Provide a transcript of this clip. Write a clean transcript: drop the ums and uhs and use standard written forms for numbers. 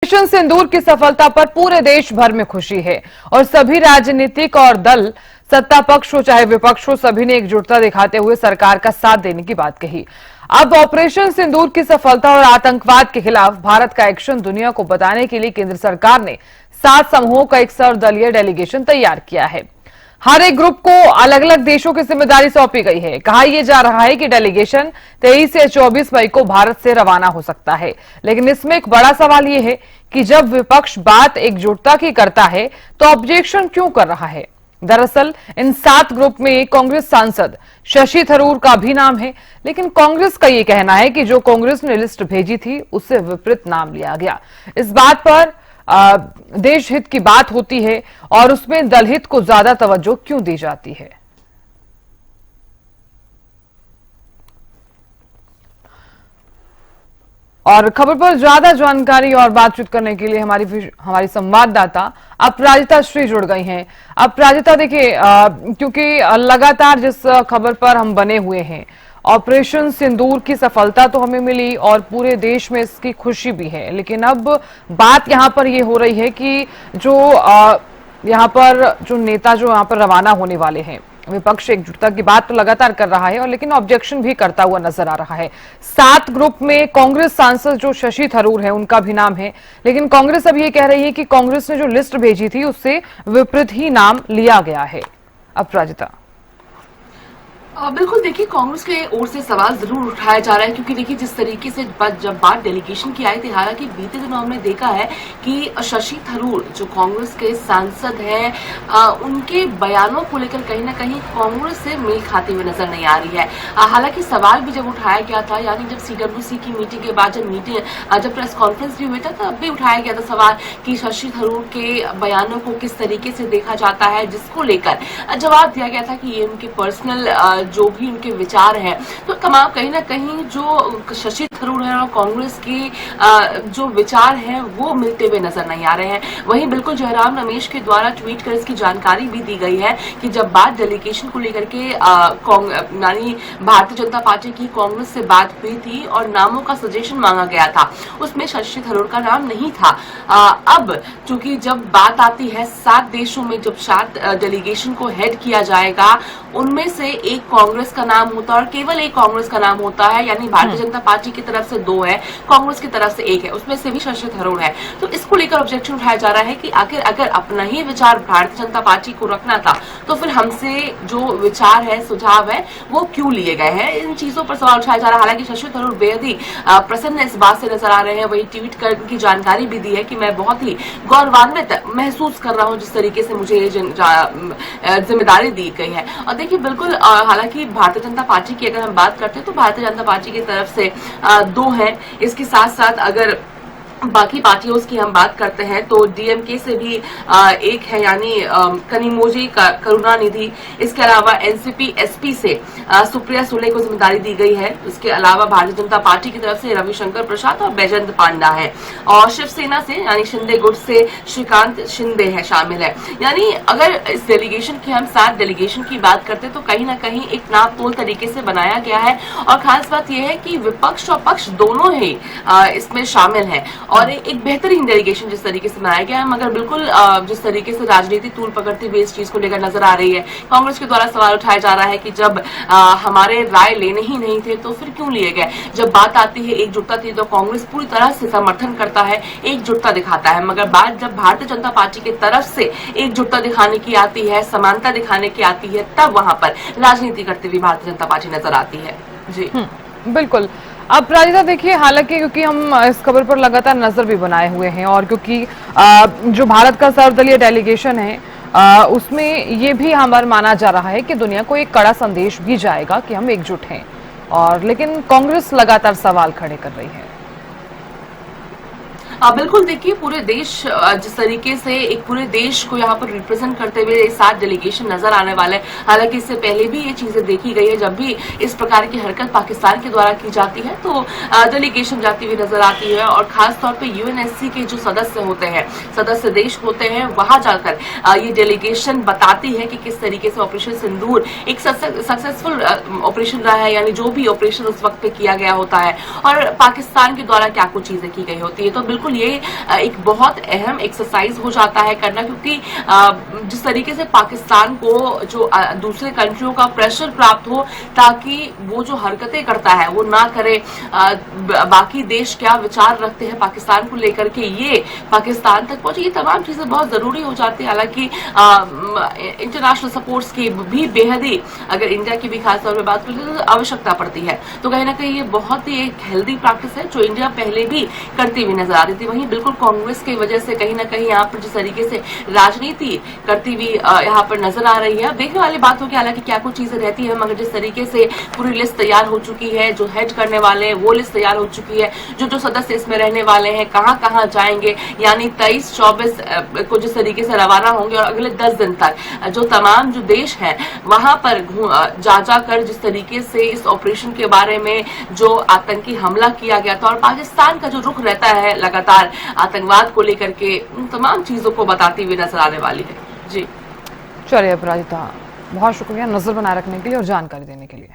Operation सिंदूर की सफलता पर पूरे देश भर में खुशी है और सभी राजनीतिक और दल, सत्ता पक्ष हो चाहे विपक्ष हो, सभी ने एकजुटता दिखाते हुए सरकार का साथ देने की बात कही। अब ऑपरेशन सिंदूर की सफलता और आतंकवाद के खिलाफ भारत का एक्शन दुनिया को बताने के लिए केंद्र सरकार ने 7 समूहों का एक सर्वदलीय डेलीगेशन तैयार किया है। हर एक ग्रुप को अलग अलग देशों की जिम्मेदारी सौंपी गई है। कहा यह जा रहा है कि डेलीगेशन 23 से 24 मई को भारत से रवाना हो सकता है, लेकिन इसमें एक बड़ा सवाल यह है कि जब विपक्ष बात एकजुटता की करता है तो ऑब्जेक्शन क्यों कर रहा है। दरअसल इन 7 ग्रुप में कांग्रेस सांसद शशि थरूर का भी नाम है, लेकिन कांग्रेस का यह कहना है कि जो कांग्रेस ने लिस्ट भेजी थी उससे विपरीत नाम लिया गया। इस बात पर देश हित की बात होती है और उसमें दलहित को ज्यादा तवज्जो क्यों दी जाती है। और खबर पर ज्यादा जानकारी और बातचीत करने के लिए हमारी संवाददाता अपराजिता श्री जुड़ गई हैं। अपराजिता, देखिए क्योंकि लगातार जिस खबर पर हम बने हुए हैं, ऑपरेशन सिंदूर की सफलता तो हमें मिली और पूरे देश में इसकी खुशी भी है, लेकिन अब बात यहां पर यह हो रही है कि जो यहां पर जो नेता जो यहां पर रवाना होने वाले हैं, विपक्ष एकजुटता की बात तो लगातार कर रहा है और लेकिन ऑब्जेक्शन भी करता हुआ नजर आ रहा है। 7 ग्रुप में कांग्रेस सांसद जो शशि थरूर है उनका भी नाम है, लेकिन कांग्रेस अब ये कह रही है कि कांग्रेस ने जो लिस्ट भेजी थी उससे विपरीत ही नाम लिया गया है। अपराजिता, बिल्कुल, देखिए कांग्रेस के ओर से सवाल जरूर उठाया जा रहा है, क्योंकि देखिए जिस तरीके से जब बात डेलीगेशन की आई थी, हालांकि बीते दिनों हमने देखा है कि शशि थरूर जो कांग्रेस के सांसद हैं, उनके बयानों को लेकर कहीं ना कहीं कांग्रेस से मेल खाते हुए नजर नहीं आ रही है। हालांकि सवाल भी जब उठाया गया था, यानी जब सीडब्ल्यूसी की मीटिंग के बाद जब प्रेस कॉन्फ्रेंस भी हुआ था, तब भी उठाया गया था सवाल कि शशि थरूर के बयानों को किस तरीके से देखा जाता है, जिसको लेकर जवाब दिया गया था कि ये उनके पर्सनल जो भी उनके विचार हैं। तो तमाम कहीं ना कहीं जो शशि थरूर है और कांग्रेस के जो विचार हैं वो मिलते हुए नजर नहीं आ रहे हैं। वहीं बिल्कुल जयराम रमेश के द्वारा ट्वीट कर इसकी जानकारी भी दी गई है कि जब बात डेलीगेशन को लेकर के यानी भारतीय जनता पार्टी की कांग्रेस से बात हुई थी और नामों का सजेशन मांगा गया था, उसमें शशि थरूर का नाम नहीं था। अब चूंकि जब बात आती है 7 देशों में जब 7 डेलीगेशन को हेड किया जाएगा, उनमें से एक कांग्रेस का नाम होता है और केवल एक कांग्रेस का नाम होता है, यानी भारतीय जनता पार्टी की तरफ से 2 है, कांग्रेस की तरफ से 1 है, उसमें से भी शशि थरूर है। तो इसको लेकर ऑब्जेक्शन उठाया जा रहा है कि आखिर अगर अपना ही विचार भारतीय जनता पार्टी को रखना था तो फिर हमसे जो विचार है, सुझाव है, वो क्यों लिए गए हैं। इन चीजों पर सवाल उठाया जा रहा है। हालांकि शशि थरूर बेहद ही प्रसन्न इस बात से नजर आ रहे हैं। वही ट्वीट कर की जानकारी भी दी है कि मैं बहुत ही गौरवान्वित महसूस कर रहा हूँ जिस तरीके से मुझे ये जिम्मेदारी दी गई है। और देखिए बिल्कुल, हालांकि भारतीय जनता पार्टी की अगर हम बात करते हैं तो भारतीय जनता पार्टी की तरफ से 2 हैं। इसके साथ साथ अगर बाकी पार्टियों की हम बात करते हैं तो डीएमके से भी 1 है, यानी कनिमोजी करुणानिधि। इसके अलावा एनसीपी एसपी से सुप्रिया सुले को जिम्मेदारी दी गई है। इसके अलावा भारतीय जनता पार्टी की तरफ से रविशंकर प्रसाद और बैजंत पांडा है, और शिवसेना से यानी शिंदे गुट से श्रीकांत शिंदे है शामिल है। यानी अगर इस डेलीगेशन की हम 7 डेलीगेशन की बात करते तो कहीं ना कहीं एक नाप तोल तरीके से बनाया गया है। और खास बात यह है कि विपक्ष और पक्ष दोनों ही इसमें शामिल है और एक बेहतरीन डेलीगेशन जिस तरीके से बनाया गया है। मगर बिल्कुल जिस तरीके से राजनीति तूल पकड़ती हुई इस चीज को लेकर नजर आ रही है, कांग्रेस के द्वारा सवाल उठाया जा रहा है कि जब हमारे राय लेने ही नहीं थे तो फिर क्यों लिए गए। जब बात आती है एकजुटता थी तो कांग्रेस पूरी तरह से समर्थन करता है, एकजुटता दिखाता है। मगर बात जब भारतीय जनता पार्टी की तरफ से एकजुटता दिखाने की आती है, समानता दिखाने की आती है, तब वहां पर राजनीति करते हुए भारतीय जनता पार्टी नजर आती है। जी बिल्कुल। अब प्राजिता, देखिए हालांकि क्योंकि हम इस खबर पर लगातार नजर भी बनाए हुए हैं और क्योंकि जो भारत का सर्वदलीय डेलीगेशन है उसमें ये भी हमारा माना जा रहा है कि दुनिया को एक कड़ा संदेश भी जाएगा कि हम एकजुट हैं, और लेकिन कांग्रेस लगातार सवाल खड़े कर रही है। बिल्कुल, देखिए पूरे देश जिस तरीके से एक पूरे देश को यहाँ पर रिप्रेजेंट करते हुए 7 डेलीगेशन नजर आने वाले हैं। हालांकि इससे पहले भी ये चीजें देखी गई है, जब भी इस प्रकार की हरकत पाकिस्तान के द्वारा की जाती है तो डेलीगेशन जाती हुई नजर आती है। और खास तौर पे यूएनएससी के जो सदस्य होते हैं, सदस्य देश होते हैं, वहां जाकर ये डेलीगेशन बताती है कि किस तरीके से ऑपरेशन सिंदूर एक सक्सेसफुल ऑपरेशन रहा है, यानी जो भी ऑपरेशन उस वक्त पे किया गया होता है और पाकिस्तान के द्वारा क्या कुछ चीजें की गई होती है। तो बिल्कुल बिल्कुल ये एक बहुत अहम एक्सरसाइज हो जाता है करना, क्योंकि जिस तरीके से पाकिस्तान को जो दूसरे कंट्रियों का प्रेशर प्राप्त हो ताकि वो जो हरकतें करता है वो ना करे, बाकी देश क्या विचार रखते हैं पाकिस्तान को लेकर के ये पाकिस्तान तक पहुंचे, ये तमाम चीजें बहुत जरूरी हो जाती है। हालांकि इंटरनेशनल सपोर्ट्स की भी बेहद ही, अगर इंडिया की भी खास तौर पर बात करें तो आवश्यकता पड़ती है। तो कहीं ना कहीं ये बहुत ही एक हेल्दी प्रैक्टिस है जो इंडिया पहले भी करती हुई नजर आ रही थी। वहीं बिल्कुल कांग्रेस की वजह से कहीं ना कहीं यहाँ पर जिस तरीके से राजनीति करती हुई यहाँ पर नजर आ रही है, देखने वाली बात होगी हालांकि क्या कुछ चीजें रहती है, मगर जिस तरीके से पूरी लिस्ट तैयार हो चुकी है, जो हेड करने वाले हैं वो लिस्ट तैयार हो चुकी है, जो जो सदस्य इसमें रहने वाले हैं कहां कहां जाएंगे, यानी 23-24 को जिस तरीके से रवाना होंगे और अगले 10 दिन तक जो तमाम जो देश है वहां पर जा कर जिस तरीके से इस ऑपरेशन के बारे में जो आतंकी हमला किया गया था और पाकिस्तान का जो रुख रहता है लगातार आतंकवाद को लेकर के, उन तमाम चीजों को बताती हुई नजर आने वाली है। जी चलिए अपराजिता, बहुत शुक्रिया नजर बनाए रखने के लिए और जानकारी देने के लिए।